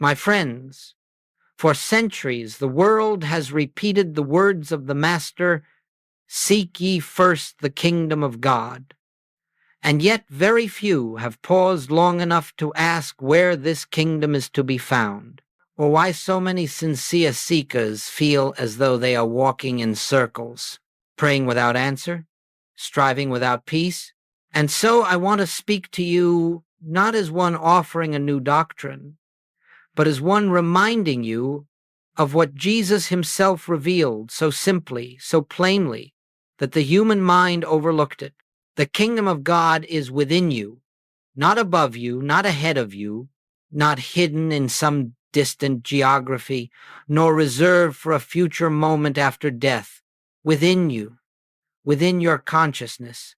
My friends, for centuries the world has repeated the words of the Master, "Seek ye first the kingdom of God." And yet very few have paused long enough to ask where this kingdom is to be found, or why so many sincere seekers feel as though they are walking in circles, praying without answer, striving without peace. And so I want to speak to you not as one offering a new doctrine, but as one reminding you of what Jesus himself revealed so simply, so plainly, that the human mind overlooked it. The kingdom of God is within you, not above you, not ahead of you, not hidden in some distant geography, nor reserved for a future moment after death. Within you, within your consciousness,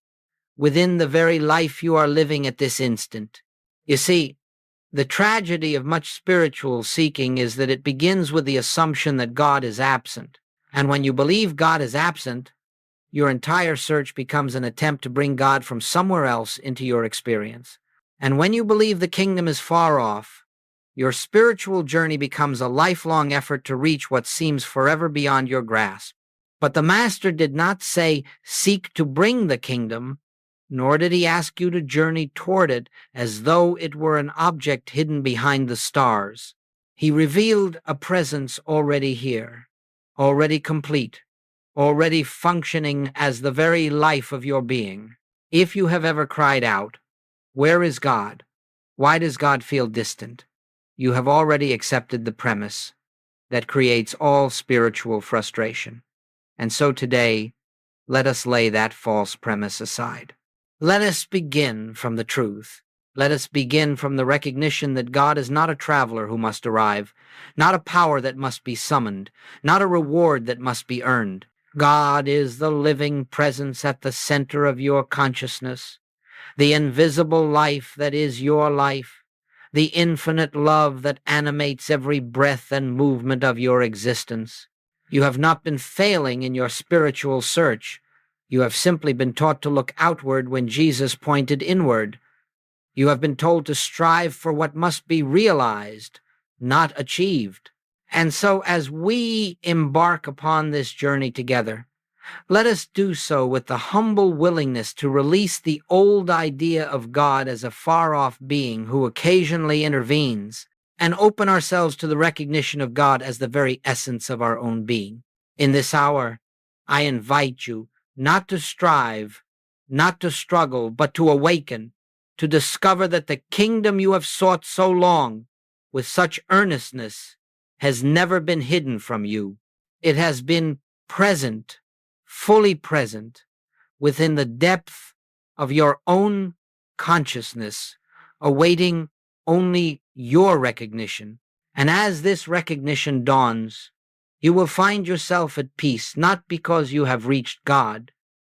within the very life you are living at this instant. You see, the tragedy of much spiritual seeking is that it begins with the assumption that God is absent. And when you believe God is absent, your entire search becomes an attempt to bring God from somewhere else into your experience. And when you believe the kingdom is far off, your spiritual journey becomes a lifelong effort to reach what seems forever beyond your grasp. But the Master did not say, "Seek to bring the kingdom," nor did he ask you to journey toward it as though it were an object hidden behind the stars. He revealed a presence already here, already complete, already functioning as the very life of your being. If you have ever cried out, "Where is God? Why does God feel distant?" you have already accepted the premise that creates all spiritual frustration. And so today, let us lay that false premise aside. Let us begin from the truth. Let us begin from the recognition that God is not a traveler who must arrive, not a power that must be summoned, not a reward that must be earned. God is the living presence at the center of your consciousness, the invisible life that is your life, the infinite love that animates every breath and movement of your existence. You have not been failing in your spiritual search. You have simply been taught to look outward when Jesus pointed inward. You have been told to strive for what must be realized, not achieved. And so as we embark upon this journey together, let us do so with the humble willingness to release the old idea of God as a far-off being who occasionally intervenes, and open ourselves to the recognition of God as the very essence of our own being. In this hour, I invite you not to strive, not to struggle, but to awaken, to discover that the kingdom you have sought so long, with such earnestness, has never been hidden from you. It has been present, fully present, within the depth of your own consciousness, awaiting only your recognition. And as this recognition dawns, you will find yourself at peace, not because you have reached God,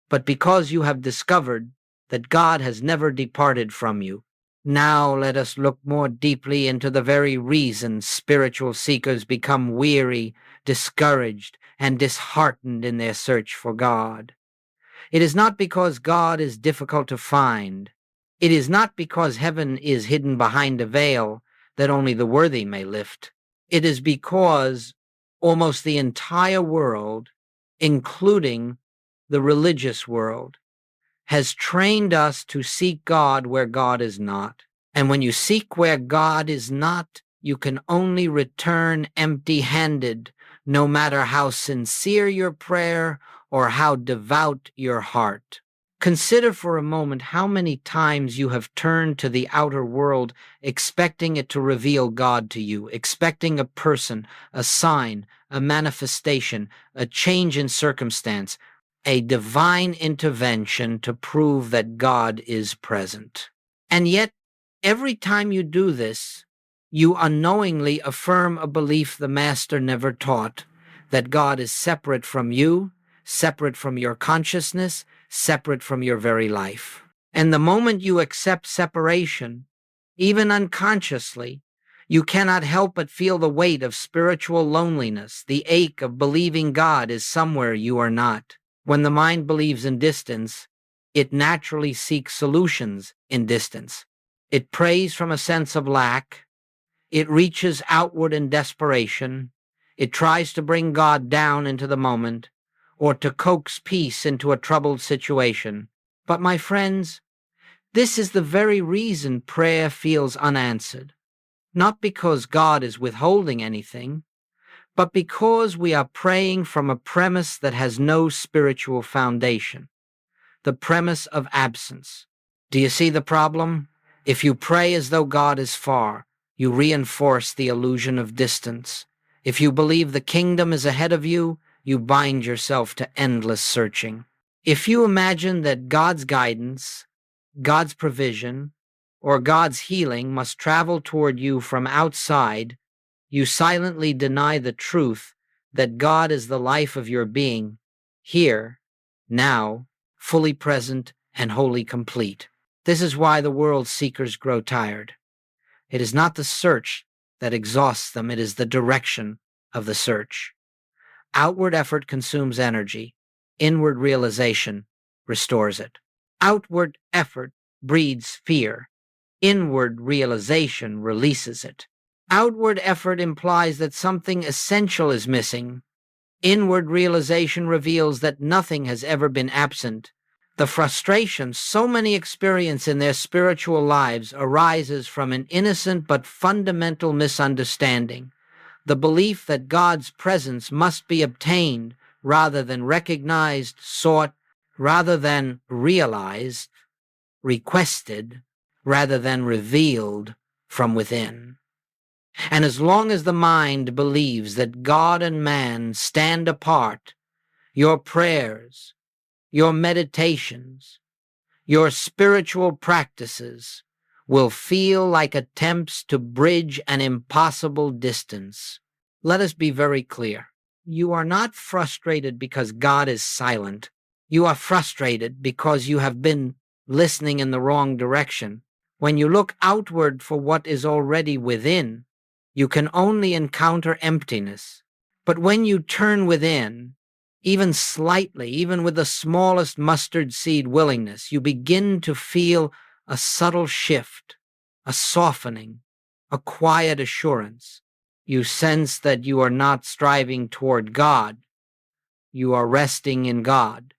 but because you have discovered that God has never departed from you. Now let us look more deeply into the very reason spiritual seekers become weary, discouraged, and disheartened in their search for God. It is not because God is difficult to find. It is not because heaven is hidden behind a veil that only the worthy may lift. It is because almost the entire world, including the religious world, has trained us to seek God where God is not. And when you seek where God is not, you can only return empty-handed, no matter how sincere your prayer or how devout your heart. Consider for a moment how many times you have turned to the outer world expecting it to reveal God to you, expecting a person, a sign, a manifestation, a change in circumstance, a divine intervention to prove that God is present. And yet, every time you do this, you unknowingly affirm a belief the Master never taught, that God is separate from you, separate from your consciousness, separate from your very life. And the moment you accept separation, even unconsciously, you cannot help but feel the weight of spiritual loneliness, the ache of believing God is somewhere you are not. When the mind believes in distance, it naturally seeks solutions in distance. It prays from a sense of lack. It reaches outward in desperation. It tries to bring God down into the moment or to coax peace into a troubled situation. But my friends, this is the very reason prayer feels unanswered. Not because God is withholding anything, but because we are praying from a premise that has no spiritual foundation, the premise of absence. Do you see the problem? If you pray as though God is far, you reinforce the illusion of distance. If you believe the kingdom is ahead of you, you bind yourself to endless searching. If you imagine that God's guidance, God's provision, or God's healing must travel toward you from outside, you silently deny the truth that God is the life of your being, here, now, fully present and wholly complete. This is why the world's seekers grow tired. It is not the search that exhausts them, it is the direction of the search. Outward effort consumes energy. Inward realization restores it. Outward effort breeds fear. Inward realization releases it. Outward effort implies that something essential is missing. Inward realization reveals that nothing has ever been absent. The frustration so many experience in their spiritual lives arises from an innocent but fundamental misunderstanding. The belief that God's presence must be obtained rather than recognized, sought, rather than realized, requested, rather than revealed from within. And as long as the mind believes that God and man stand apart, your prayers, your meditations, your spiritual practices will feel like attempts to bridge an impossible distance. Let us be very clear. You are not frustrated because God is silent. You are frustrated because you have been listening in the wrong direction. When you look outward for what is already within, you can only encounter emptiness. But when you turn within, even slightly, even with the smallest mustard seed willingness, you begin to feel a subtle shift, a softening, a quiet assurance. You sense that you are not striving toward God. You are resting in God.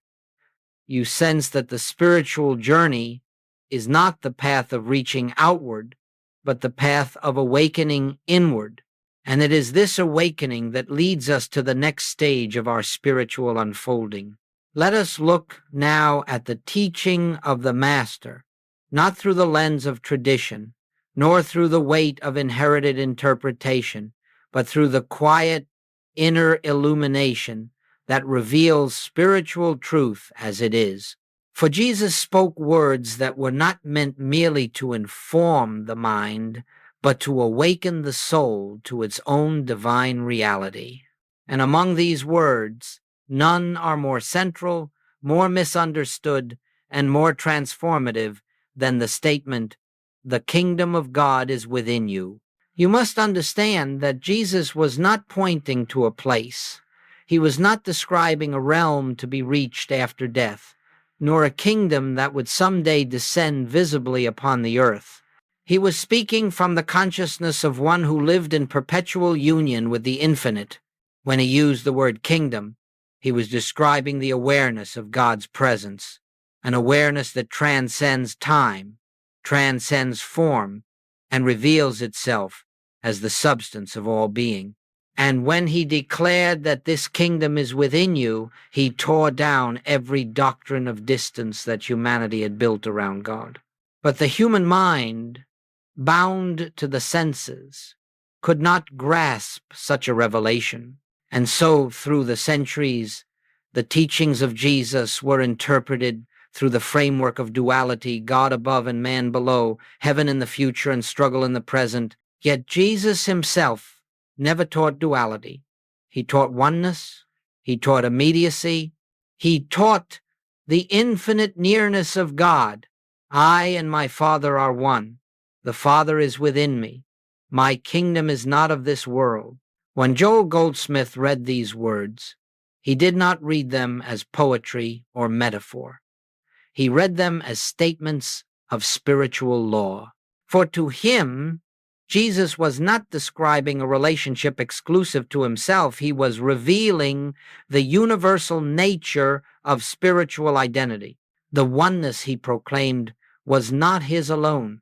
You sense that the spiritual journey is not the path of reaching outward, but the path of awakening inward. And it is this awakening that leads us to the next stage of our spiritual unfolding. Let us look now at the teaching of the Master, not through the lens of tradition, nor through the weight of inherited interpretation, but through the quiet inner illumination that reveals spiritual truth as it is. For Jesus spoke words that were not meant merely to inform the mind, but to awaken the soul to its own divine reality. And among these words, none are more central, more misunderstood, and more transformative than the statement, "The kingdom of God is within you." You must understand that Jesus was not pointing to a place. He was not describing a realm to be reached after death, nor a kingdom that would someday descend visibly upon the earth. He was speaking from the consciousness of one who lived in perpetual union with the infinite. When he used the word kingdom, he was describing the awareness of God's presence, an awareness that transcends time, transcends form, and reveals itself as the substance of all being. And when he declared that this kingdom is within you, he tore down every doctrine of distance that humanity had built around God. But the human mind, bound to the senses, could not grasp such a revelation. And so, through the centuries, the teachings of Jesus were interpreted through the framework of duality, God above and man below, heaven in the future and struggle in the present. Yet Jesus himself never taught duality. He taught oneness. He taught immediacy. He taught the infinite nearness of God. I and my Father are one. The Father is within me. My kingdom is not of this world. When Joel Goldsmith read these words, he did not read them as poetry or metaphor. He read them as statements of spiritual law. For to him, Jesus was not describing a relationship exclusive to himself. He was revealing the universal nature of spiritual identity. The oneness he proclaimed was not his alone.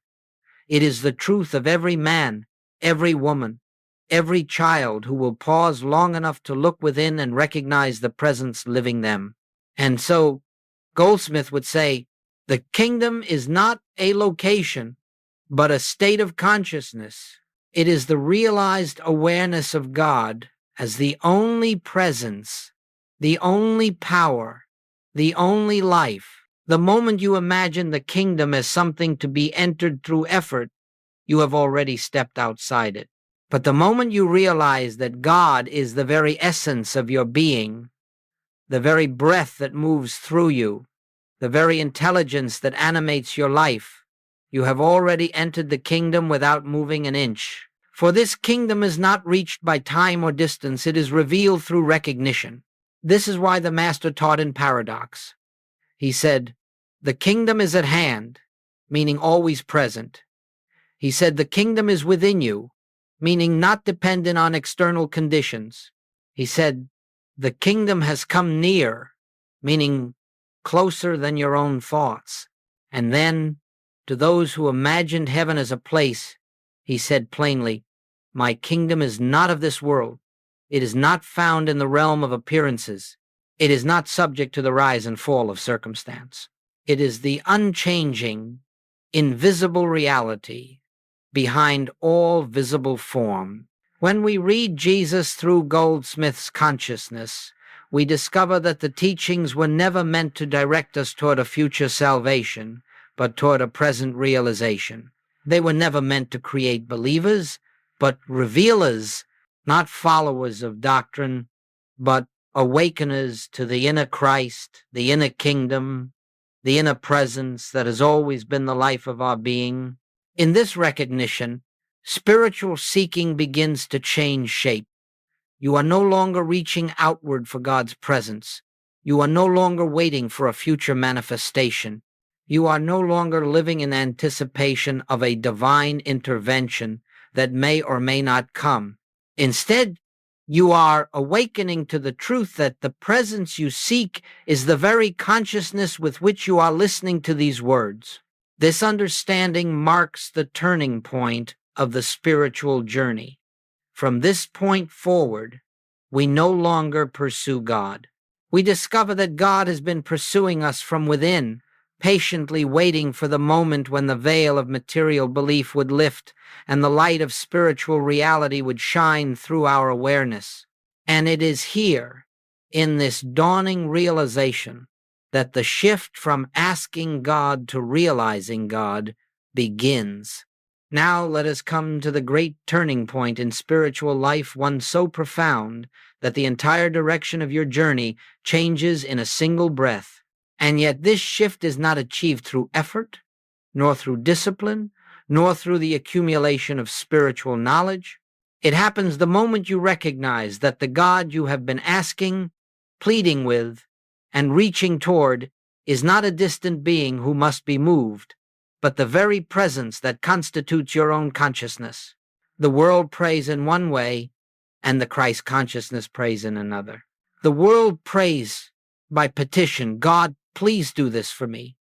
It is the truth of every man, every woman, every child who will pause long enough to look within and recognize the presence living them. And so Goldsmith would say, the kingdom is not a location, but a state of consciousness. It is the realized awareness of God as the only presence, the only power, the only life. The moment you imagine the kingdom as something to be entered through effort, you have already stepped outside it. But the moment you realize that God is the very essence of your being, the very breath that moves through you, the very intelligence that animates your life, you have already entered the kingdom without moving an inch. For this kingdom is not reached by time or distance, it is revealed through recognition. This is why the Master taught in paradox. He said, the kingdom is at hand, meaning always present. He said, the kingdom is within you, meaning not dependent on external conditions. He said, the kingdom has come near, meaning closer than your own thoughts. And then, to those who imagined heaven as a place, he said plainly, my kingdom is not of this world. It is not found in the realm of appearances. It is not subject to the rise and fall of circumstance. It is the unchanging, invisible reality behind all visible form. When we read Jesus through Goldsmith's consciousness, we discover that the teachings were never meant to direct us toward a future salvation, but toward a present realization. They were never meant to create believers, but revealers, not followers of doctrine, but awakeners to the inner Christ, the inner kingdom, the inner presence that has always been the life of our being. In this recognition, spiritual seeking begins to change shape. You are no longer reaching outward for God's presence. You are no longer waiting for a future manifestation. You are no longer living in anticipation of a divine intervention that may or may not come. Instead, you are awakening to the truth that the presence you seek is the very consciousness with which you are listening to these words. This understanding marks the turning point of the spiritual journey. From this point forward, we no longer pursue God. We discover that God has been pursuing us from within, patiently waiting for the moment when the veil of material belief would lift and the light of spiritual reality would shine through our awareness. And it is here, in this dawning realization, that the shift from asking God to realizing God begins. Now let us come to the great turning point in spiritual life, one so profound that the entire direction of your journey changes in a single breath. And yet this shift is not achieved through effort, nor through discipline, nor through the accumulation of spiritual knowledge. It happens the moment you recognize that the God you have been asking, pleading with, and reaching toward is not a distant being who must be moved, but the very presence that constitutes your own consciousness. The world prays in one way, and the Christ consciousness prays in another. The world prays by petition, God, please do this for me.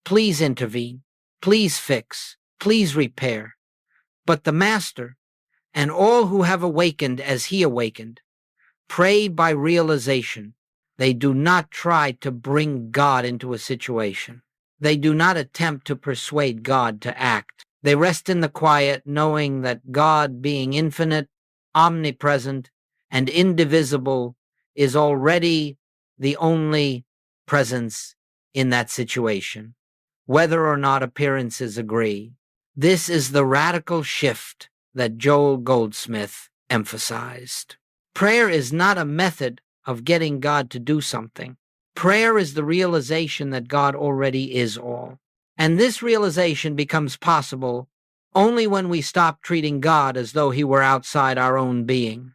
Please intervene. Please fix. Please repair. But the Master, and all who have awakened as he awakened, pray by realization. They do not try to bring God into a situation. They do not attempt to persuade God to act. They rest in the quiet, knowing that God, being infinite, omnipresent, and indivisible, is already the only presence in that situation, whether or not appearances agree. This is the radical shift that Joel Goldsmith emphasized. Prayer is not a method of getting God to do something. Prayer is the realization that God already is all. And this realization becomes possible only when we stop treating God as though he were outside our own being.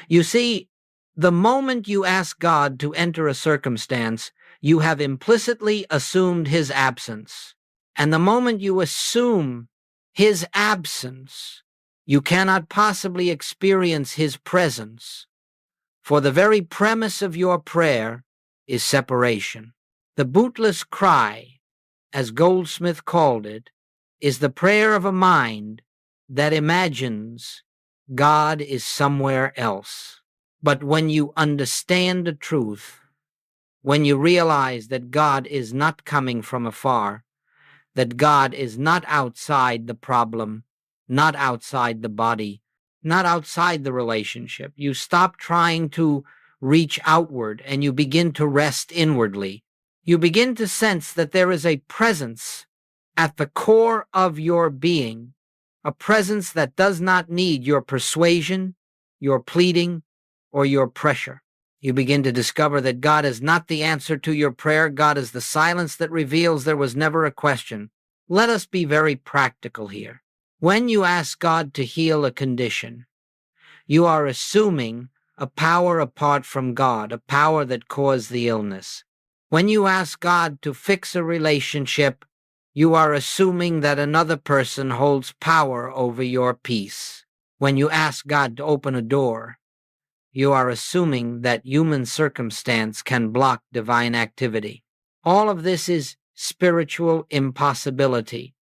You see, the moment you ask God to enter a circumstance, you have implicitly assumed his absence. And the moment you assume his absence, You cannot possibly experience His presence, for the very premise of your prayer is separation. The bootless cry, as Goldsmith called it, is the prayer of a mind that imagines God is somewhere else. But when you understand the truth, when you realize that God is not coming from afar, that God is not outside the problem, not outside the body, not outside the relationship, you stop trying to reach outward and you begin to rest inwardly. You begin to sense that there is a presence at the core of your being, a presence that does not need your persuasion, your pleading, or your pressure. You begin to discover that God is not the answer to your prayer. God is the silence that reveals there was never a question. Let us be very practical here. When you ask God to heal a condition, you are assuming a power apart from God, a power that caused the illness. When you ask God to fix a relationship, you are assuming that another person holds power over your peace. When you ask God to open a door, you are assuming that human circumstance can block divine activity. All of this is spiritual impossibility.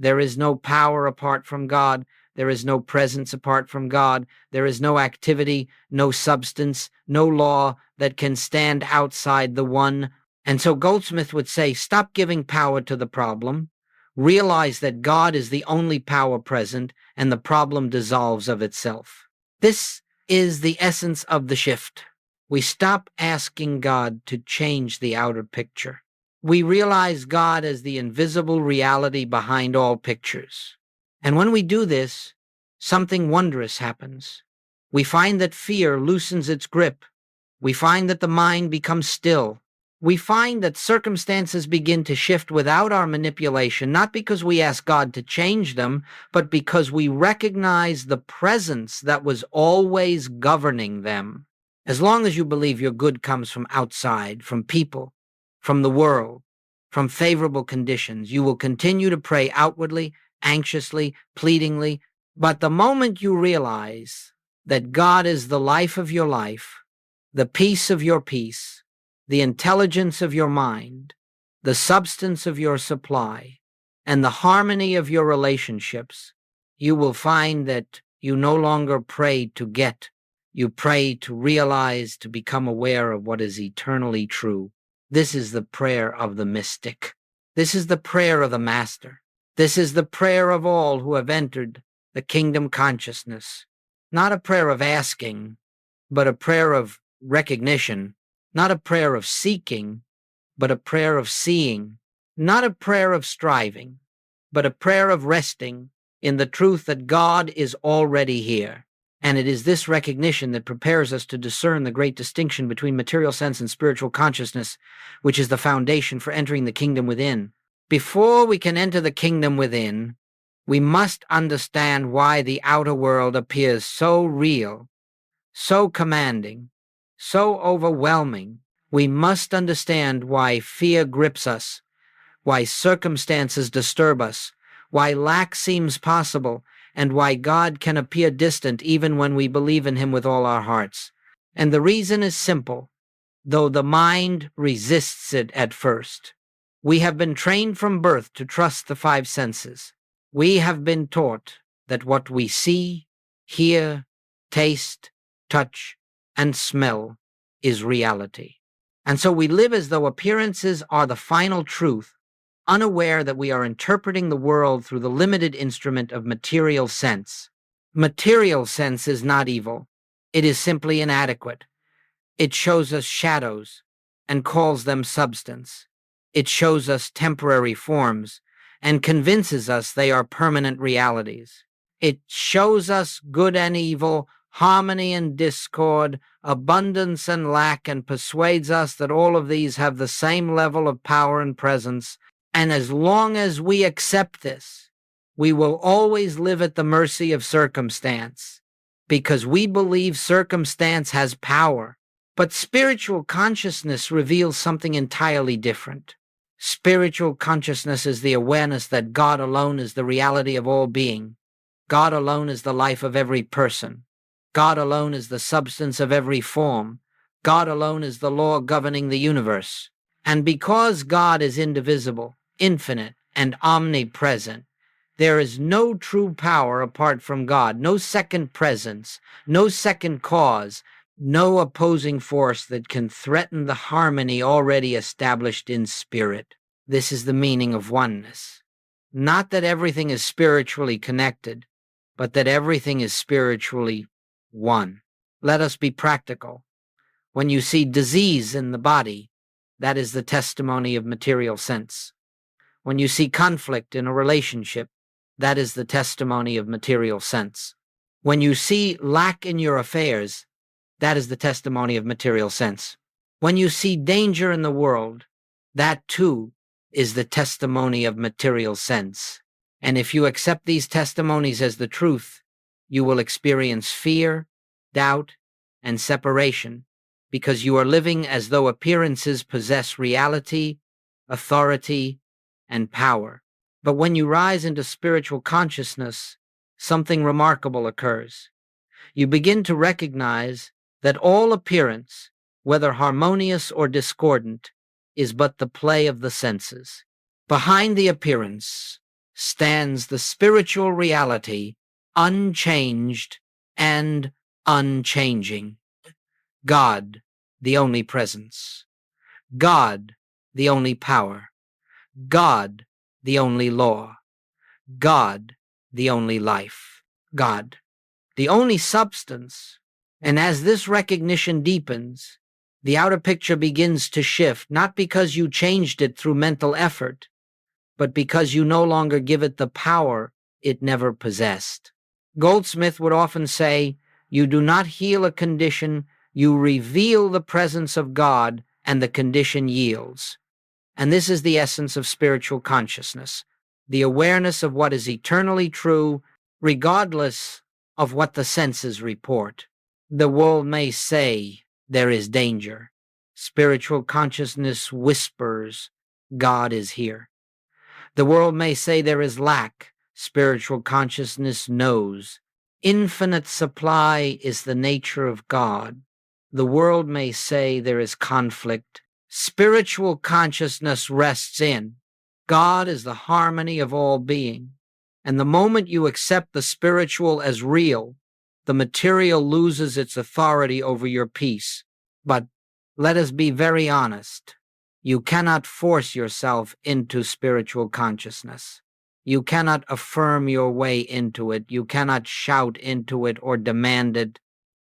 There is no power apart from God. There is no presence apart from God. There is no activity, no substance, no law that can stand outside the one. And so Goldsmith would say, stop giving power to the problem. Realize that God is the only power present, and the problem dissolves of itself. This is the essence of the shift. We stop asking God to change the outer picture. We realize God as the invisible reality behind all pictures. And when we do this, something wondrous happens. We find that fear loosens its grip. We find that the mind becomes still. We find that circumstances begin to shift without our manipulation, not because we ask God to change them, but because we recognize the presence that was always governing them. As long as you believe your good comes from outside, from people, from the world, from favorable conditions, you will continue to pray outwardly, anxiously, pleadingly. But the moment you realize that God is the life of your life, the peace of your peace, the intelligence of your mind, the substance of your supply, and the harmony of your relationships, you will find that you no longer pray to get. You pray to realize, to become aware of what is eternally true. This is the prayer of the mystic. This is the prayer of the master. This is the prayer of all who have entered the kingdom consciousness. Not a prayer of asking, but a prayer of recognition. Not a prayer of seeking, but a prayer of seeing. Not a prayer of striving, but a prayer of resting in the truth that God is already here. And it is this recognition that prepares us to discern the great distinction between material sense and spiritual consciousness, which is the foundation for entering the kingdom within. Before we can enter the kingdom within, we must understand why the outer world appears so real, so commanding, so overwhelming. We must understand why fear grips us, why circumstances disturb us, why lack seems possible, and why God can appear distant even when we believe in Him with all our hearts. And the reason is simple, though the mind resists it at first. We have been trained from birth to trust the five senses. We have been taught that what we see, hear, taste, touch, and smell is reality. And so we live as though appearances are the final truth, unaware that we are interpreting the world through the limited instrument of material sense. Material sense is not evil. It is simply inadequate. It shows us shadows and calls them substance. It shows us temporary forms and convinces us they are permanent realities. It shows us good and evil, harmony and discord, abundance and lack, and persuades us that all of these have the same level of power and presence. And as long as we accept this, we will always live at the mercy of circumstance, because we believe circumstance has power. But spiritual consciousness reveals something entirely different. Spiritual consciousness is the awareness that God alone is the reality of all being, God alone is the life of every person. God alone is the substance of every form. God alone is the law governing the universe. And because God is indivisible, infinite, and omnipresent, there is no true power apart from God, no second presence, no second cause, no opposing force that can threaten the harmony already established in spirit. This is the meaning of oneness. Not that everything is spiritually connected, but that everything is spiritually one. Let us be practical. When you see disease in the body, that is the testimony of material sense. When you see conflict in a relationship, that is the testimony of material sense. When you see lack in your affairs, that is the testimony of material sense. When you see danger in the world, that too is the testimony of material sense. And if you accept these testimonies as the truth, you will experience fear, doubt, and separation, because you are living as though appearances possess reality, authority, and power. But when you rise into spiritual consciousness, something remarkable occurs. You begin to recognize that all appearance, whether harmonious or discordant, is but the play of the senses. Behind the appearance stands the spiritual reality, unchanged and unchanging. God, the only presence. God, the only power. God, the only law. God, the only life. God, the only substance. And as this recognition deepens, the outer picture begins to shift, not because you changed it through mental effort, but because you no longer give it the power it never possessed. Goldsmith would often say, "You do not heal a condition, you reveal the presence of God, and the condition yields." And this is the essence of spiritual consciousness, the awareness of what is eternally true, regardless of what the senses report. The world may say there is danger. Spiritual consciousness whispers, God is here. The world may say there is lack. Spiritual consciousness knows. Infinite supply is the nature of God. The world may say there is conflict. Spiritual consciousness rests in. God is the harmony of all being. And the moment you accept the spiritual as real, the material loses its authority over your peace. But let us be very honest. You cannot force yourself into spiritual consciousness. You cannot affirm your way into it. You cannot shout into it or demand it.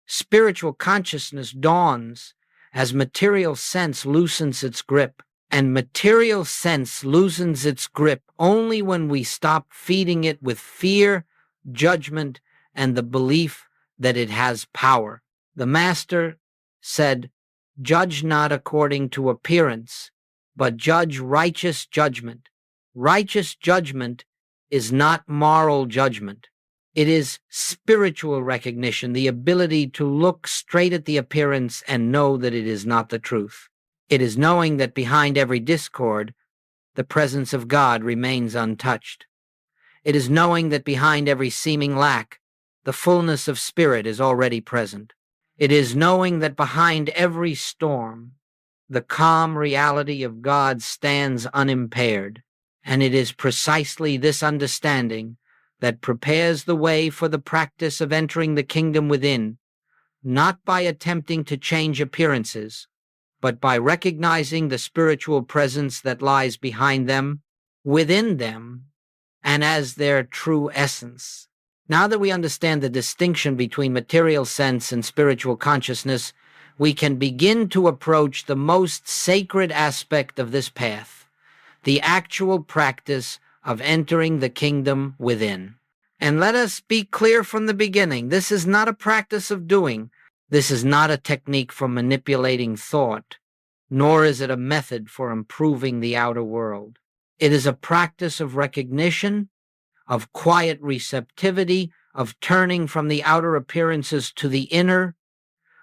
Spiritual consciousness dawns as material sense loosens its grip. And material sense loosens its grip only when we stop feeding it with fear, judgment, and the belief that it has power. The Master said, "Judge not according to appearance, but judge righteous judgment." Righteous judgment is not moral judgment. It is spiritual recognition, the ability to look straight at the appearance and know that it is not the truth. It is knowing that behind every discord, the presence of God remains untouched. It is knowing that behind every seeming lack, the fullness of spirit is already present. It is knowing that behind every storm, the calm reality of God stands unimpaired. And it is precisely this understanding that prepares the way for the practice of entering the kingdom within, not by attempting to change appearances, but by recognizing the spiritual presence that lies behind them, within them, and as their true essence. Now that we understand the distinction between material sense and spiritual consciousness, we can begin to approach the most sacred aspect of this path, the actual practice of entering the kingdom within. And let us be clear from the beginning, this is not a practice of doing. This is not a technique for manipulating thought, nor is it a method for improving the outer world. It is a practice of recognition, of quiet receptivity, of turning from the outer appearances to the inner,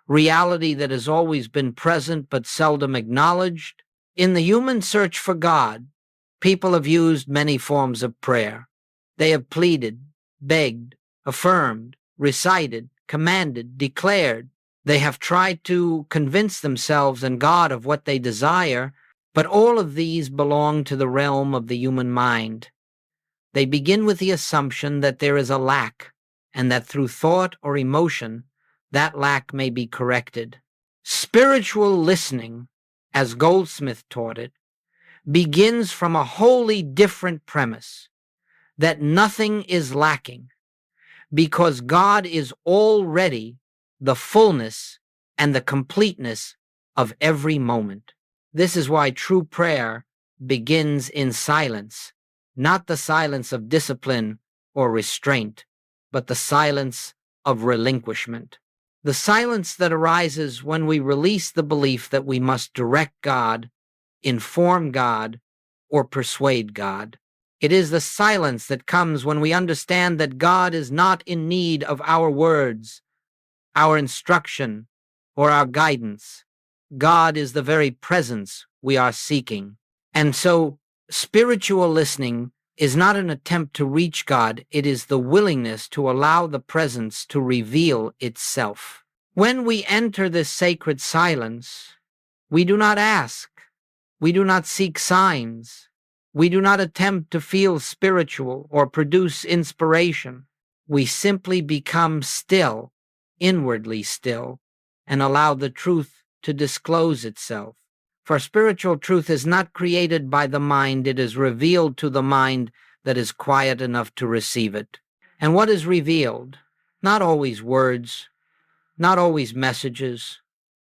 reality that has always been present but seldom acknowledged. In the human search for God, people have used many forms of prayer. They have pleaded, begged, affirmed, recited, commanded, declared. They have tried to convince themselves and God of what they desire, but all of these belong to the realm of the human mind. They begin with the assumption that there is a lack, and that through thought or emotion, that lack may be corrected. Spiritual listening, as Goldsmith taught it, begins from a wholly different premise, that nothing is lacking, because God is already the fullness and the completeness of every moment. This is why true prayer begins in silence, not the silence of discipline or restraint, but the silence of relinquishment. The silence that arises when we release the belief that we must direct God, inform God, or persuade God. It is the silence that comes when we understand that God is not in need of our words, our instruction, or our guidance. God is the very presence we are seeking. And so, spiritual listening is not an attempt to reach God, it is the willingness to allow the presence to reveal itself. When we enter this sacred silence, we do not ask, we do not seek signs, we do not attempt to feel spiritual or produce inspiration. We simply become still, inwardly still, and allow the truth to disclose itself. For spiritual truth is not created by the mind, it is revealed to the mind that is quiet enough to receive it. And what is revealed? Not always words, not always messages.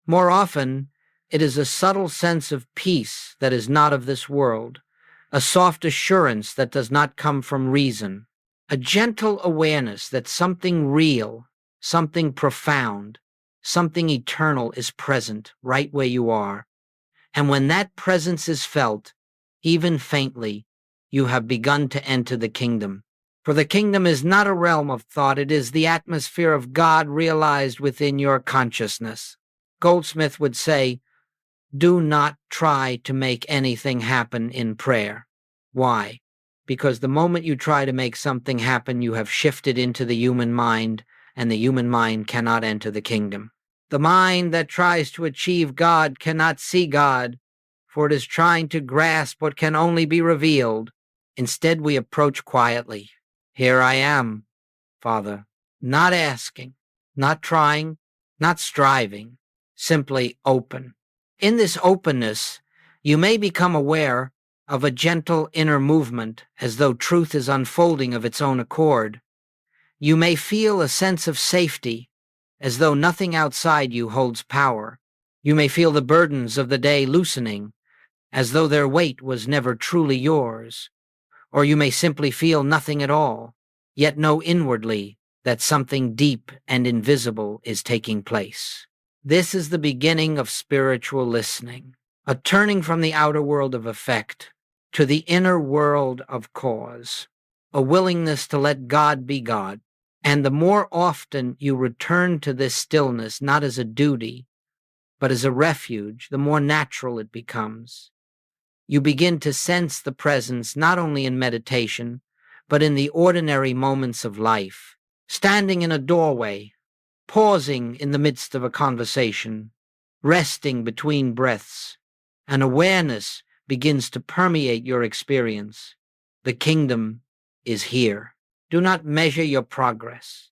More often, it is a subtle sense of peace that is not of this world, a soft assurance that does not come from reason, a gentle awareness that something real, something profound, something eternal is present right where you are. And when that presence is felt, even faintly, you have begun to enter the kingdom. For the kingdom is not a realm of thought, it is the atmosphere of God realized within your consciousness. Goldsmith would say, do not try to make anything happen in prayer. Why? Because the moment you try to make something happen, you have shifted into the human mind, and the human mind cannot enter the kingdom. The mind that tries to achieve God cannot see God, for it is trying to grasp what can only be revealed. Instead, we approach quietly. Here I am, Father, not asking, not trying, not striving, simply open. In this openness, you may become aware of a gentle inner movement as though truth is unfolding of its own accord. You may feel a sense of safety as though nothing outside you holds power. You may feel the burdens of the day loosening as though their weight was never truly yours. Or you may simply feel nothing at all, yet know inwardly that something deep and invisible is taking place. This is the beginning of spiritual listening, a turning from the outer world of effect to the inner world of cause, a willingness to let God be God. And the more often you return to this stillness, not as a duty, but as a refuge, the more natural it becomes. You begin to sense the presence not only in meditation, but in the ordinary moments of life, standing in a doorway, pausing in the midst of a conversation, resting between breaths. An awareness begins to permeate your experience. The kingdom is here. Do not measure your progress.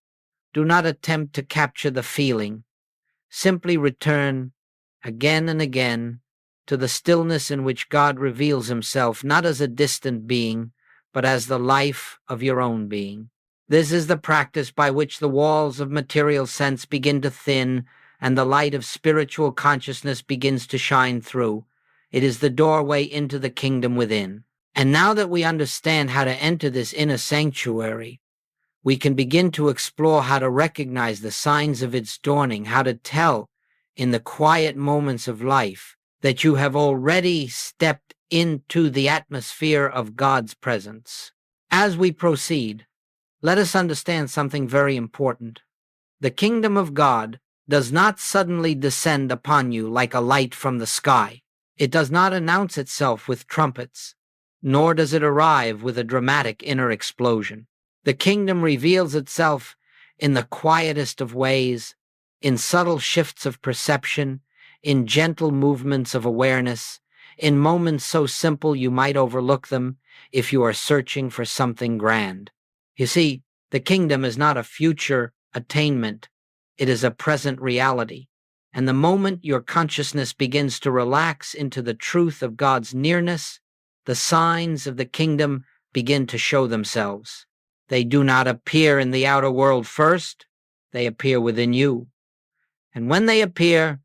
Do not attempt to capture the feeling. Simply return again and again to the stillness in which God reveals himself, not as a distant being, but as the life of your own being. This is the practice by which the walls of material sense begin to thin and the light of spiritual consciousness begins to shine through. It is the doorway into the kingdom within. And now that we understand how to enter this inner sanctuary, we can begin to explore how to recognize the signs of its dawning, how to tell in the quiet moments of life that you have already stepped into the atmosphere of God's presence. As we proceed, let us understand something very important. The kingdom of God does not suddenly descend upon you like a light from the sky. It does not announce itself with trumpets, nor does it arrive with a dramatic inner explosion. The kingdom reveals itself in the quietest of ways, in subtle shifts of perception, in gentle movements of awareness, in moments so simple you might overlook them if you are searching for something grand. You see, the kingdom is not a future attainment, it is a present reality. And the moment your consciousness begins to relax into the truth of God's nearness, the signs of the kingdom begin to show themselves. They do not appear in the outer world first, they appear within you. And when they appear,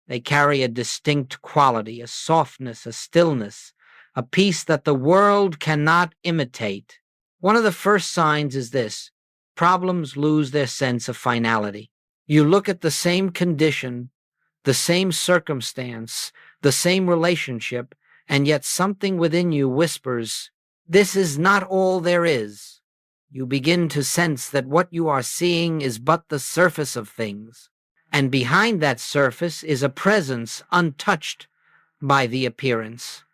they carry a distinct quality, a softness, a stillness, a peace that the world cannot imitate. One of the first signs is this: problems lose their sense of finality. You look at the same condition, the same circumstance, the same relationship, and yet something within you whispers, "This is not all there is." You begin to sense that what you are seeing is but the surface of things, and behind that surface is a presence untouched by the appearance.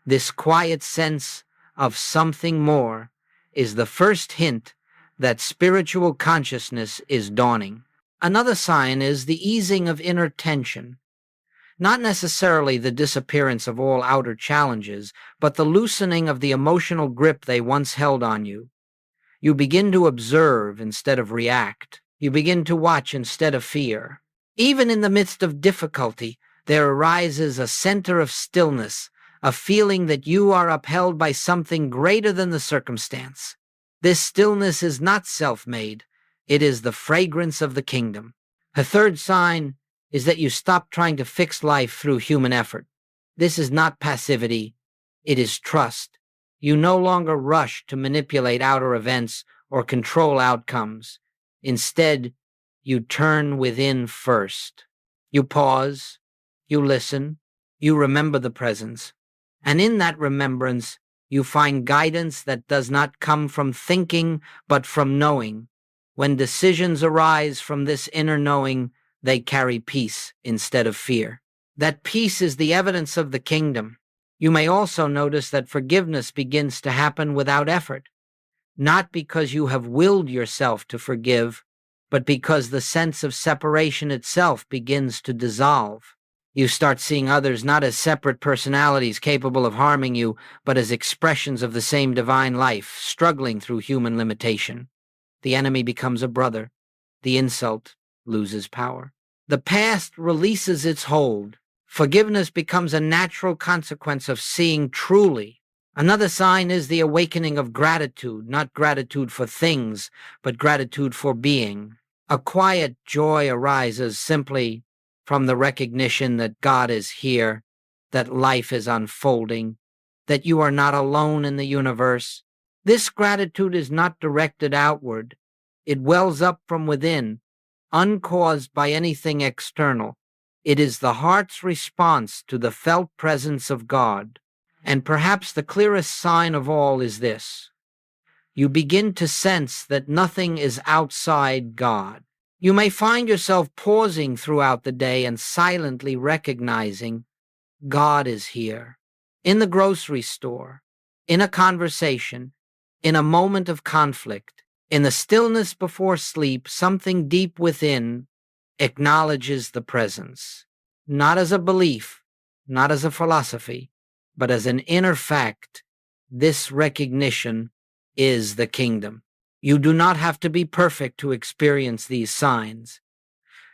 This quiet sense of something more is the first hint that spiritual consciousness is dawning. Another sign is the easing of inner tension. Not necessarily the disappearance of all outer challenges, but the loosening of the emotional grip they once held on you. You begin to observe instead of react. You begin to watch instead of fear. Even in the midst of difficulty, there arises a center of stillness, a feeling that you are upheld by something greater than the circumstance. This stillness is not self-made. It is the fragrance of the kingdom. A third sign is that you stop trying to fix life through human effort. This is not passivity. It is trust. You no longer rush to manipulate outer events or control outcomes. Instead, you turn within first. You pause, you listen, you remember the presence, and in that remembrance, you find guidance that does not come from thinking, but from knowing. When decisions arise from this inner knowing, they carry peace instead of fear. That peace is the evidence of the kingdom. You may also notice that forgiveness begins to happen without effort, not because you have willed yourself to forgive, but because the sense of separation itself begins to dissolve. You start seeing others not as separate personalities capable of harming you, but as expressions of the same divine life, struggling through human limitation. The enemy becomes a brother. The insult loses power. The past releases its hold. Forgiveness becomes a natural consequence of seeing truly. Another sign is the awakening of gratitude, not gratitude for things, but gratitude for being. A quiet joy arises simply from the recognition that God is here, that life is unfolding, that you are not alone in the universe. This gratitude is not directed outward. It wells up from within, uncaused by anything external. It is the heart's response to the felt presence of God. And perhaps the clearest sign of all is this: you begin to sense that nothing is outside God. You may find yourself pausing throughout the day and silently recognizing God is here. In the grocery store, in a conversation, in a moment of conflict, in the stillness before sleep, something deep within acknowledges the presence, not as a belief, not as a philosophy, but as an inner fact. This recognition is the kingdom. You do not have to be perfect to experience these signs.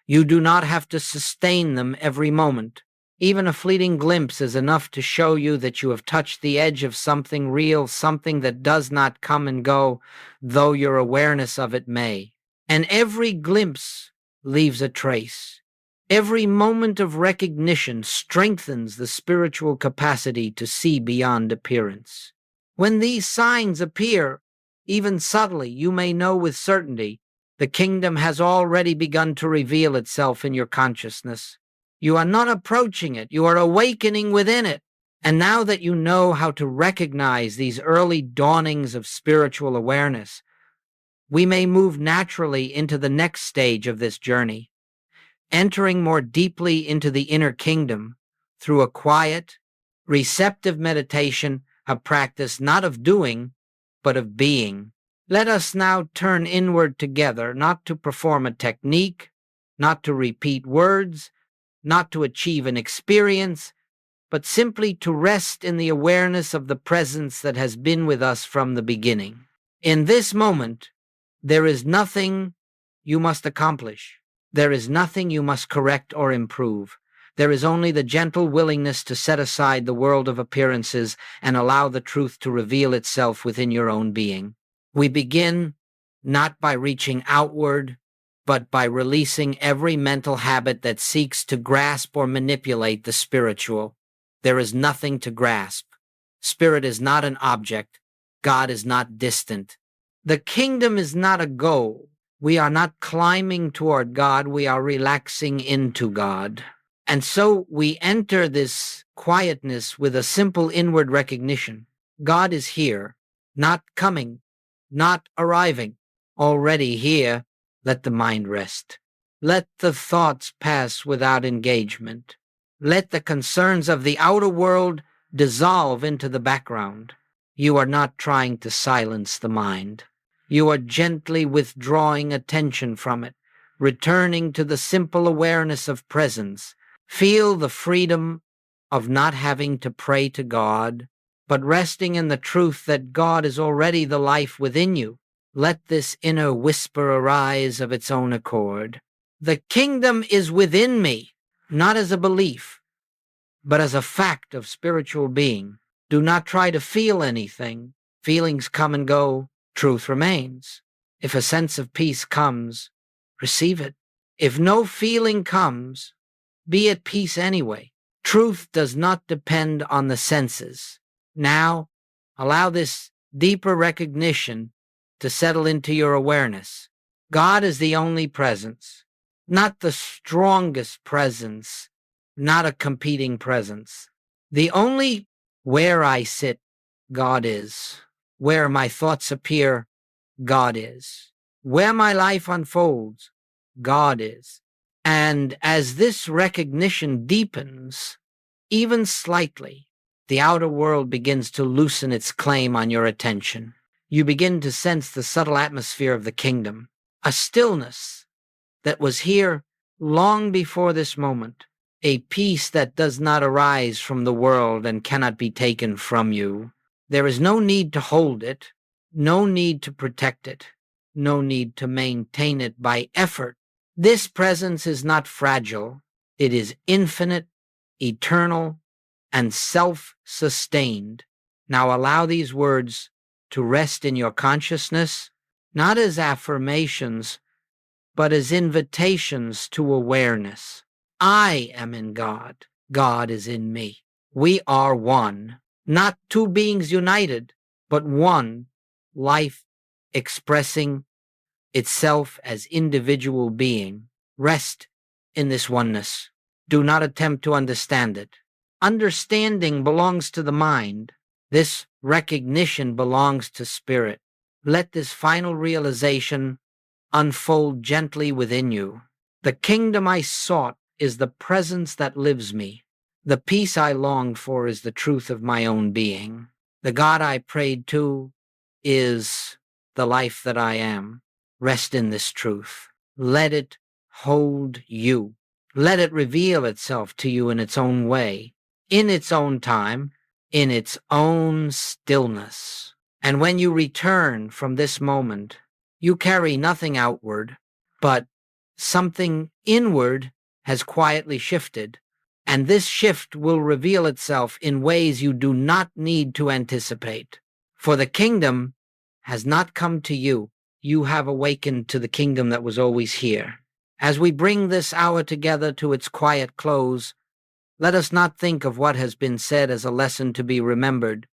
You do not have to sustain them every moment. Even a fleeting glimpse is enough to show you that you have touched the edge of something real, something that does not come and go, though your awareness of it may. And every glimpse leaves a trace. Every moment of recognition strengthens the spiritual capacity to see beyond appearance. When these signs appear, even subtly, you may know with certainty the kingdom has already begun to reveal itself in your consciousness. You are not approaching it, you are awakening within it. And now that you know how to recognize these early dawnings of spiritual awareness, we may move naturally into the next stage of this journey, entering more deeply into the inner kingdom through a quiet, receptive meditation, a practice not of doing, but of being. Let us now turn inward together, not to perform a technique, not to repeat words, not to achieve an experience, but simply to rest in the awareness of the presence that has been with us from the beginning. In this moment, there is nothing you must accomplish. There is nothing you must correct or improve. There is only the gentle willingness to set aside the world of appearances and allow the truth to reveal itself within your own being. We begin not by reaching outward, but by releasing every mental habit that seeks to grasp or manipulate the spiritual. There is nothing to grasp. Spirit is not an object. God is not distant. The kingdom is not a goal. We are not climbing toward God. We are relaxing into God. And so we enter this quietness with a simple inward recognition. God is here, not coming, not arriving. Already here, let the mind rest. Let the thoughts pass without engagement. Let the concerns of the outer world dissolve into the background. You are not trying to silence the mind. You are gently withdrawing attention from it, returning to the simple awareness of presence. Feel the freedom of not having to pray to God, but resting in the truth that God is already the life within you. Let this inner whisper arise of its own accord. The kingdom is within me, not as a belief, but as a fact of spiritual being. Do not try to feel anything. Feelings come and go. Truth remains. If a sense of peace comes, receive it. If no feeling comes, be at peace anyway. Truth does not depend on the senses. Now, allow this deeper recognition to settle into your awareness. God is the only presence, not the strongest presence, not a competing presence. The only where I sit, God is. Where my thoughts appear, God is. Where my life unfolds, God is. And as this recognition deepens, even slightly, the outer world begins to loosen its claim on your attention. You begin to sense the subtle atmosphere of the kingdom, a stillness that was here long before this moment, a peace that does not arise from the world and cannot be taken from you. There is no need to hold it, no need to protect it, no need to maintain it by effort. This presence is not fragile. It is infinite, eternal, and self-sustained. Now allow these words to rest in your consciousness, not as affirmations, but as invitations to awareness. I am in God. God is in me. We are one, not two beings united, but one, life expressing itself as individual being. Rest in this oneness. Do not attempt to understand it. Understanding belongs to the mind. This recognition belongs to spirit. Let this final realization unfold gently within you. The kingdom I sought is the presence that lives me. The peace I longed for is the truth of my own being. The God I prayed to is the life that I am. Rest in this truth. Let it hold you. Let it reveal itself to you in its own way, in its own time, in its own stillness. And when you return from this moment, you carry nothing outward, but something inward has quietly shifted, and this shift will reveal itself in ways you do not need to anticipate. For the kingdom has not come to you. You have awakened to the kingdom that was always here. As we bring this hour together to its quiet close, let us not think of what has been said as a lesson to be remembered,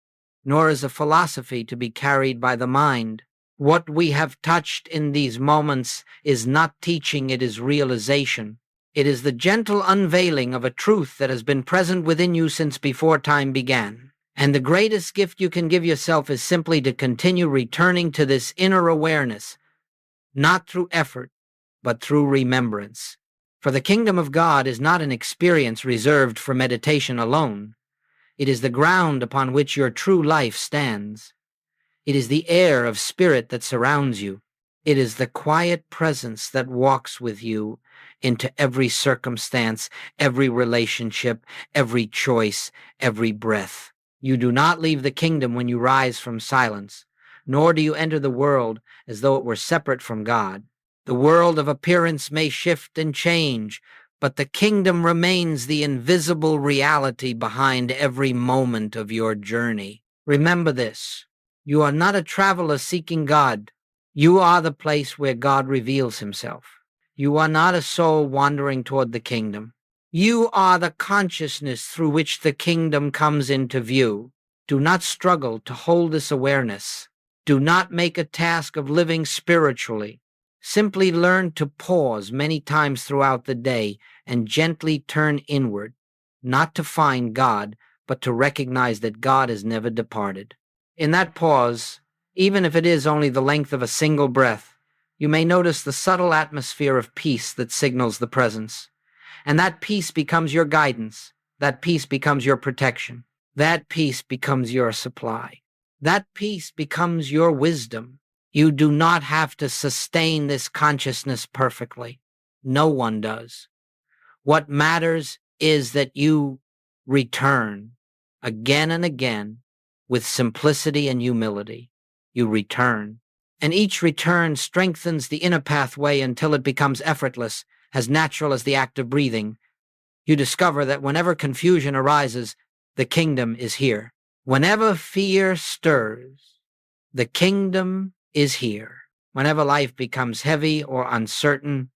nor as a philosophy to be carried by the mind. What we have touched in these moments is not teaching, it is realization. It is the gentle unveiling of a truth that has been present within you since before time began. And the greatest gift you can give yourself is simply to continue returning to this inner awareness, not through effort, but through remembrance. For the kingdom of God is not an experience reserved for meditation alone. It is the ground upon which your true life stands. It is the air of spirit that surrounds you. It is the quiet presence that walks with you into every circumstance, every relationship, every choice, every breath. You do not leave the kingdom when you rise from silence, nor do you enter the world as though it were separate from God. The world of appearance may shift and change, but the kingdom remains the invisible reality behind every moment of your journey. Remember this. You are not a traveler seeking God. You are the place where God reveals himself. You are not a soul wandering toward the kingdom. You are the consciousness through which the kingdom comes into view. Do not struggle to hold this awareness. Do not make a task of living spiritually. Simply learn to pause many times throughout the day and gently turn inward, not to find God, but to recognize that God has never departed. In that pause, even if it is only the length of a single breath, you may notice the subtle atmosphere of peace that signals the presence. And that peace becomes your guidance. That peace becomes your protection. That peace becomes your supply. That peace becomes your wisdom. You do not have to sustain this consciousness perfectly. No one does. What matters is that you return again and again with simplicity and humility. You return. And each return strengthens the inner pathway until it becomes effortless, as natural as the act of breathing. You discover that whenever confusion arises, the kingdom is here. Whenever fear stirs, the kingdom is here. Whenever life becomes heavy or uncertain,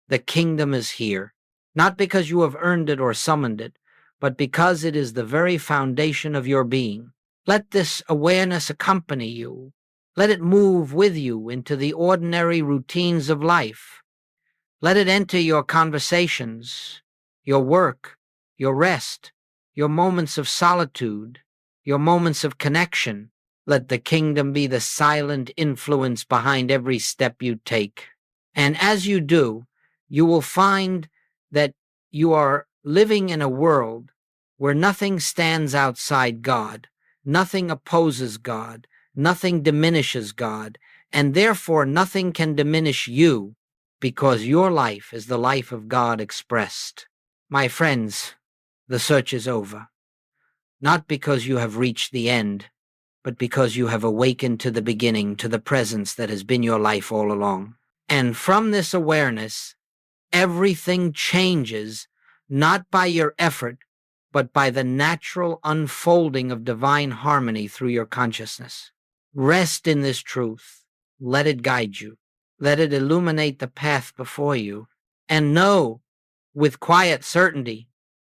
the kingdom is here. Not because you have earned it or summoned it, but because it is the very foundation of your being. Let this awareness accompany you. Let it move with you into the ordinary routines of life. Let it enter your conversations, your work, your rest, your moments of solitude, your moments of connection. Let the kingdom be the silent influence behind every step you take. And as you do, you will find that you are living in a world where nothing stands outside God, nothing opposes God, nothing diminishes God, and therefore nothing can diminish you, because your life is the life of God expressed. My friends, the search is over. Not because you have reached the end, but because you have awakened to the beginning, to the presence that has been your life all along. And from this awareness, everything changes, not by your effort, but by the natural unfolding of divine harmony through your consciousness. Rest in this truth. Let it guide you. Let it illuminate the path before you. And know with quiet certainty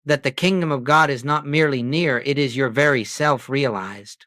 that the kingdom of God is not merely near, it is your very self realized.